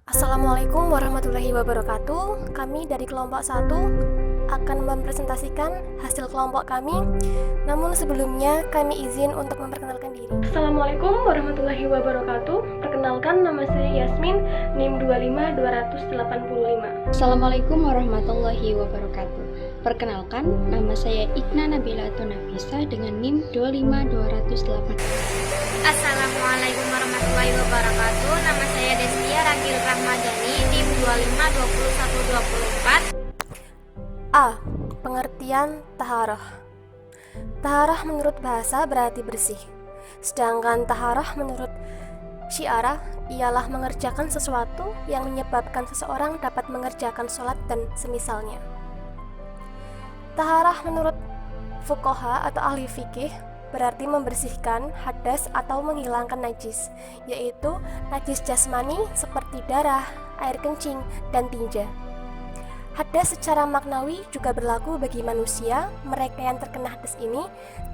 Assalamualaikum warahmatullahi wabarakatuh. Kami dari kelompok 1 akan mempresentasikan hasil kelompok kami. Namun sebelumnya kami izin untuk memperkenalkan diri. Assalamualaikum warahmatullahi wabarakatuh. Perkenalkan, nama saya Yasmin, NIM 25285. Assalamualaikum warahmatullahi wabarakatuh. Perkenalkan, nama saya Ikna Nabila Nafisa dengan NIM 25208. Assalamualaikum warahmatullahi wabarakatuh. Nama saya Destia Ragil Rahmadani, NIM 252124. A. Pengertian taharah. Taharah menurut bahasa berarti bersih. Sedangkan taharah menurut syiarah ialah mengerjakan sesuatu yang menyebabkan seseorang dapat mengerjakan sholat dan semisalnya. Taharah menurut fuqaha atau ahli fikih berarti membersihkan hadas atau menghilangkan najis, yaitu najis jasmani seperti darah, air kencing, dan tinja. Hadas secara maknawi juga berlaku bagi manusia. Mereka yang terkena hadas ini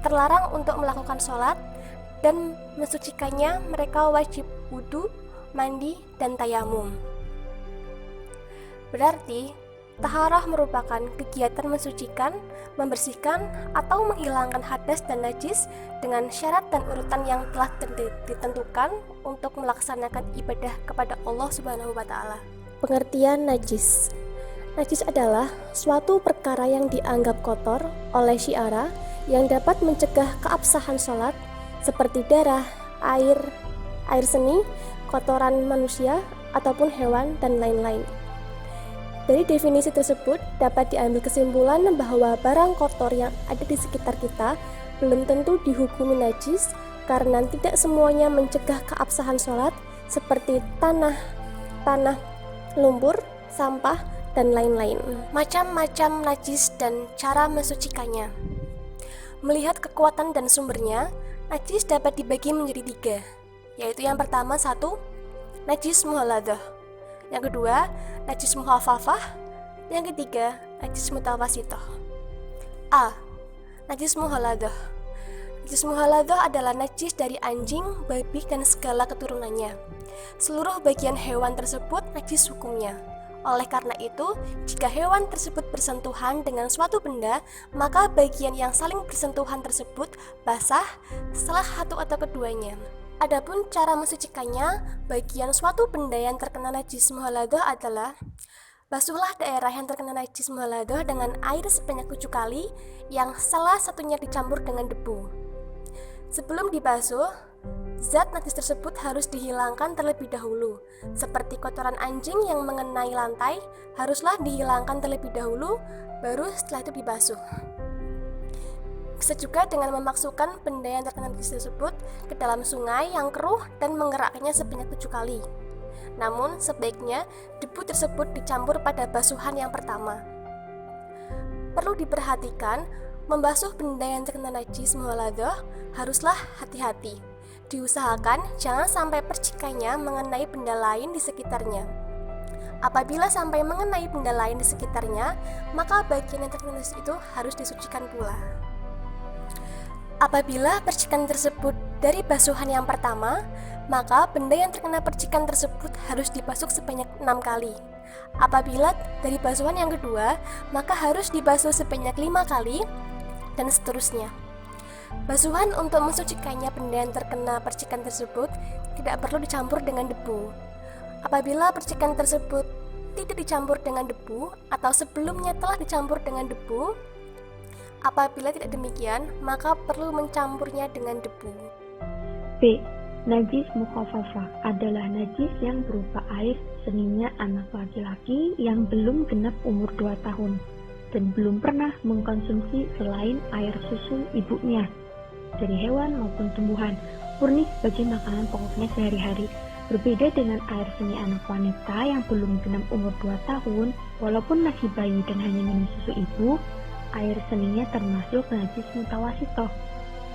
terlarang untuk melakukan sholat dan mensucikannya. Mereka wajib wudu, mandi, dan tayamum. Berarti taharah merupakan kegiatan mensucikan, membersihkan, atau menghilangkan hadas dan najis dengan syarat dan urutan yang telah ditentukan untuk melaksanakan ibadah kepada Allah Subhanahu wa Ta'ala. Pengertian najis. Najis adalah suatu perkara yang dianggap kotor oleh syiarah yang dapat mencegah keabsahan sholat, seperti darah, air seni, kotoran manusia ataupun hewan, dan lain-lain. Dari definisi tersebut dapat diambil kesimpulan bahwa barang kotor yang ada di sekitar kita belum tentu dihukumi najis karena tidak semuanya mencegah keabsahan sholat, seperti tanah, lumpur, sampah, dan lain-lain. Macam-macam najis dan cara mensucikannya. Melihat kekuatan dan sumbernya, najis dapat dibagi menjadi 3, yaitu yang pertama 1. Najis muhalladah, yang kedua najis muhaffafah, yang ketiga najis mutawasithah. A. Najis muhalladah. Najis muhalladah adalah najis dari anjing, babi, dan segala keturunannya. Seluruh bagian hewan tersebut najis hukumnya. Oleh karena itu, jika hewan tersebut bersentuhan dengan suatu benda, maka bagian yang saling bersentuhan tersebut basah, salah satu atau keduanya. Adapun cara mensucikannya, bagian suatu benda yang terkena najis muhalladah adalah: basuhlah daerah yang terkena najis muhalladah dengan air sebanyak 7 kali, yang salah satunya dicampur dengan debu. Sebelum dibasuh, zat najis tersebut harus dihilangkan terlebih dahulu. Seperti kotoran anjing yang mengenai lantai, haruslah dihilangkan terlebih dahulu, baru setelah itu dibasuh. Bisa juga dengan memasukkan benda yang terkena najis tersebut ke dalam sungai yang keruh dan mengerakkannya sebanyak 7 kali. Namun, sebaiknya debu tersebut dicampur pada basuhan yang pertama. Perlu diperhatikan, membasuh benda yang terkena najis muhalladah haruslah hati-hati. Diusahakan jangan sampai percikannya mengenai benda lain di sekitarnya. Apabila sampai mengenai benda lain di sekitarnya, maka bagian yang terkena najis itu harus disucikan pula. Apabila percikan tersebut dari basuhan yang pertama, maka benda yang terkena percikan tersebut harus dibasuh sebanyak 6 kali. Apabila dari basuhan yang kedua, maka harus dibasuh sebanyak 5 kali, dan seterusnya. Basuhan untuk mensucikannya benda yang terkena percikan tersebut tidak perlu dicampur dengan debu. Apabila percikan tersebut tidak dicampur dengan debu atau sebelumnya telah dicampur dengan debu, apabila tidak demikian, maka perlu mencampurnya dengan debu. B. Najis mukhaffafah adalah najis yang berupa air seninya anak laki-laki yang belum genap umur 2 tahun dan belum pernah mengkonsumsi selain air susu ibunya dari hewan maupun tumbuhan, murni sebagai makanan pokoknya sehari-hari. Berbeda dengan air seni anak wanita yang belum genap umur 2 tahun, walaupun masih bayi dan hanya minum susu ibu, air seninya termasuk najis mutawasithah.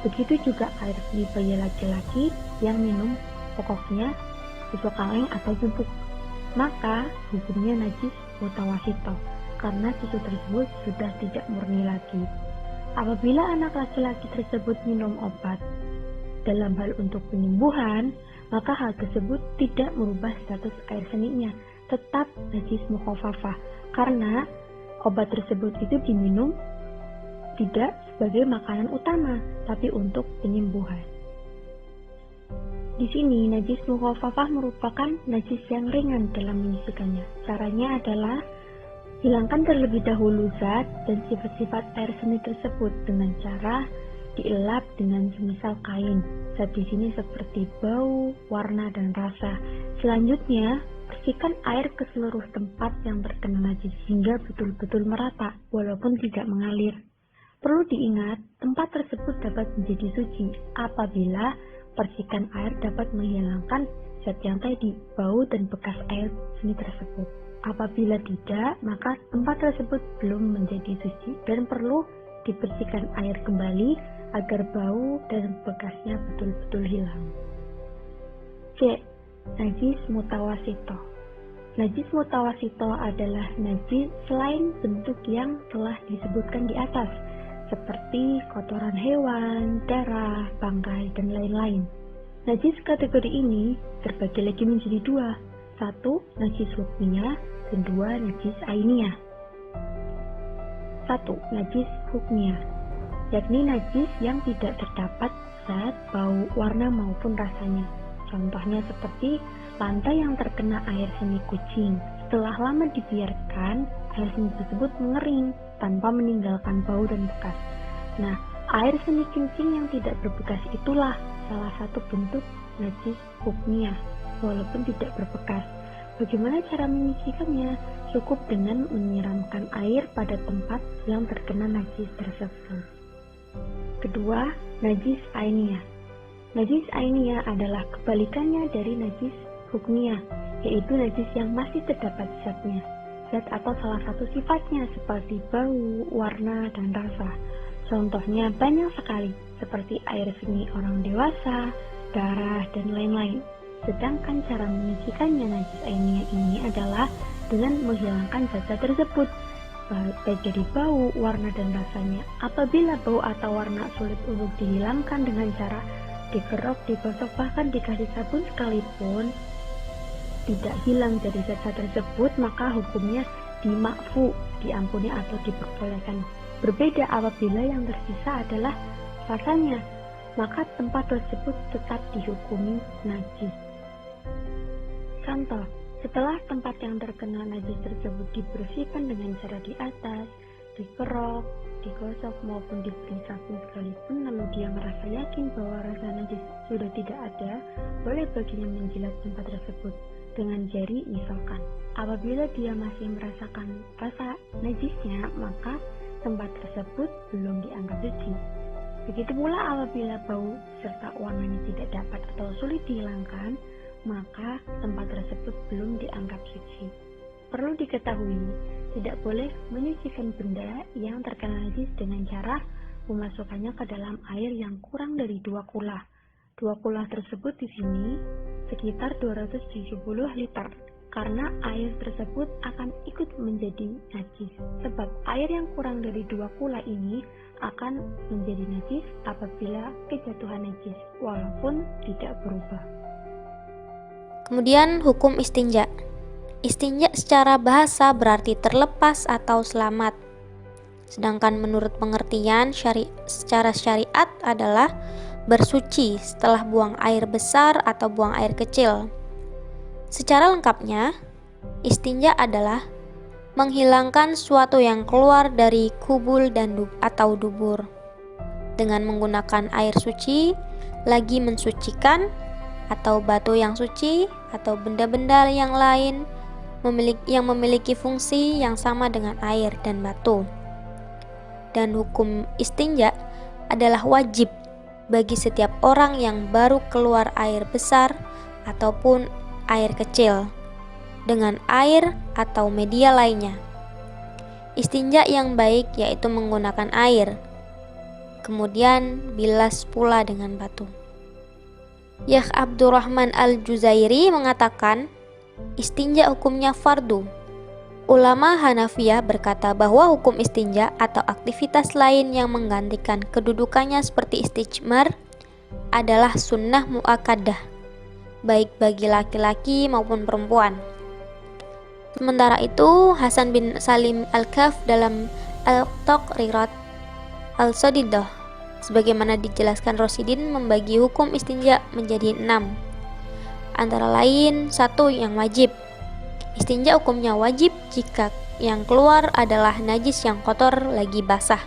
Begitu juga air seni bayi laki-laki yang minum pokoknya susu kaleng atau bubuk, maka hukumnya najis mutawasithah karena susu tersebut sudah tidak murni lagi. Apabila anak laki-laki tersebut minum obat dalam hal untuk penyembuhan, maka hal tersebut tidak merubah status air seninya, tetap najis mukhafafah, karena obat tersebut itu diminum tidak sebagai makanan utama, tapi untuk penyembuhan. Di sini, najis mukhafafah merupakan najis yang ringan dalam menyisikannya. Caranya adalah hilangkan terlebih dahulu zat dan sifat-sifat air seni tersebut dengan cara dielap dengan semisal kain. Zat di sini seperti bau, warna, dan rasa. Selanjutnya, bersihkan air ke seluruh tempat yang terkena najis hingga betul-betul merata, walaupun tidak mengalir. Perlu diingat, tempat tersebut dapat menjadi suci apabila percikan air dapat menghilangkan zat yang tadi, bau dan bekas air seni tersebut. Apabila tidak, maka tempat tersebut belum menjadi suci dan perlu dibersihkan air kembali agar bau dan bekasnya betul-betul hilang. C. Najis mutawasito. Najis mutawasito adalah najis selain bentuk yang telah disebutkan di atas, seperti kotoran hewan, darah, bangkai, dan lain-lain. Najis kategori ini terbagi lagi menjadi dua. Satu, najis hukmiyah, dan dua, najis ainiyah. Satu, najis hukmiyah, yakni najis yang tidak terdapat zat, bau, warna, maupun rasanya. Contohnya seperti lantai yang terkena air seni kucing. Setelah lama dibiarkan, air seni tersebut mengering tanpa meninggalkan bau dan bekas. Nah, air seni kencing yang tidak berbekas itulah salah satu bentuk najis hukmiyah, walaupun tidak berbekas. Bagaimana cara menyucikannya? Cukup dengan menyiramkan air pada tempat yang terkena najis tersebut. Kedua, najis ainiyah. Najis ainiyah adalah kebalikannya dari najis hukmiyah, yaitu najis yang masih terdapat zatnya. Zat atau salah satu sifatnya seperti bau, warna, dan rasa. Contohnya banyak sekali, seperti air seni orang dewasa, darah, dan lain-lain. Sedangkan cara menyucikannya najis ainiyah ini adalah dengan menghilangkan zat-zat tersebut, baik dari bau, warna, dan rasanya. Apabila bau atau warna sulit untuk dihilangkan dengan cara dikerok, digosok, bahkan dikasih sabun sekalipun tidak hilang dari zat-zat tersebut, maka hukumnya dimakfu, diampuni atau diperbolehkan. Berbeda apabila yang tersisa adalah rasanya, maka tempat tersebut tetap dihukumi najis. Contoh, setelah tempat yang terkena najis tersebut dibersihkan dengan cara di atas, dikerok, digosok, maupun diberi sabun sekalipun, lalu dia merasa yakin bahwa rasa najis sudah tidak ada, boleh baginya menjilat tempat tersebut dengan jari misalkan. Apabila dia masih merasakan rasa najisnya, maka tempat tersebut belum dianggap suci. Begitu pula apabila bau serta warnanya tidak dapat atau sulit dihilangkan, maka tempat tersebut belum dianggap suci. Perlu diketahui, tidak boleh menyucikan benda yang terkena najis dengan cara memasukkannya ke dalam air yang kurang dari 2 kula. 2 kula tersebut di sini sekitar 270 liter, karena air tersebut akan ikut menjadi najis, sebab air yang kurang dari 2 kula ini akan menjadi najis apabila kejatuhan najis, walaupun tidak berubah. Kemudian hukum istinja. Istinja secara bahasa berarti terlepas atau selamat. Sedangkan menurut pengertian secara syariat adalah bersuci setelah buang air besar atau buang air kecil. Secara lengkapnya, istinja adalah menghilangkan suatu yang keluar dari kubul dan atau dubur dengan menggunakan air suci, lagi mensucikan, atau batu yang suci, atau benda-benda yang lain yang memiliki fungsi yang sama dengan air dan batu. Dan hukum istinja adalah wajib bagi setiap orang yang baru keluar air besar ataupun air kecil dengan air atau media lainnya. Istinja yang baik yaitu menggunakan air, kemudian bilas pula dengan batu. Syekh Abdurrahman Al-Juzairi mengatakan istinja hukumnya fardu. Ulama Hanafiyah berkata bahwa hukum istinja atau aktivitas lain yang menggantikan kedudukannya seperti istijmar adalah sunnah muakkadah, baik bagi laki-laki maupun perempuan. Sementara itu, Hasan bin Salim Al-Kaf dalam Al-Taqrirat Al-Sadidah, sebagaimana dijelaskan Rosidin, membagi hukum istinja menjadi 6. Antara lain, 1. Yang wajib. Istinja hukumnya wajib jika yang keluar adalah najis yang kotor lagi basah,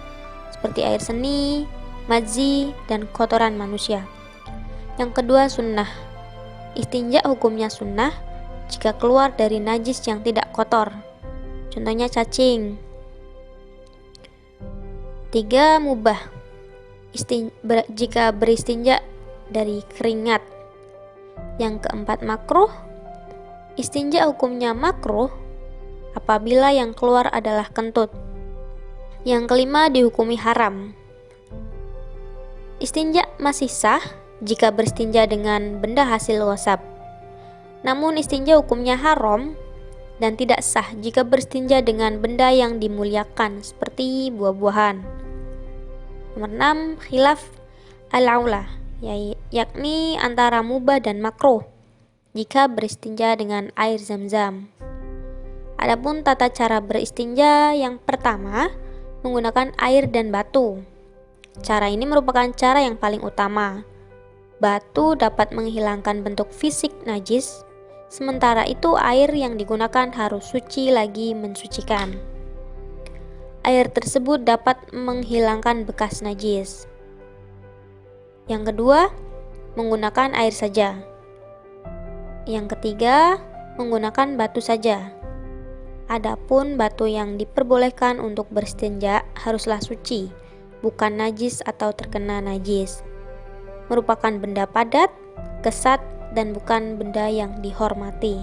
seperti air seni, madzi, dan kotoran manusia. Yang kedua, sunnah. Istinja hukumnya sunnah jika keluar dari najis yang tidak kotor, contohnya cacing. 3. Mubah. Jika beristinja dari keringat. Yang keempat, makruh. Istinja hukumnya makruh apabila yang keluar adalah kentut. Yang kelima, dihukumi haram. Istinja masih sah jika beristinja dengan benda hasil gosab. Namun istinja hukumnya haram dan tidak sah jika beristinja dengan benda yang dimuliakan seperti buah-buahan. Nomor 6, khilaf al-aula, yakni antara mubah dan makruh jika beristinja dengan air zam-zam. Adapun tata cara beristinja, yang pertama menggunakan air dan batu. Cara ini merupakan cara yang paling utama. Batu dapat menghilangkan bentuk fisik najis, sementara itu air yang digunakan harus suci lagi mensucikan. Air tersebut dapat menghilangkan bekas najis. Yang kedua, menggunakan air saja. Yang ketiga, menggunakan batu saja. Adapun batu yang diperbolehkan untuk beristinja haruslah suci, bukan najis atau terkena najis. Merupakan benda padat, kesat, dan bukan benda yang dihormati.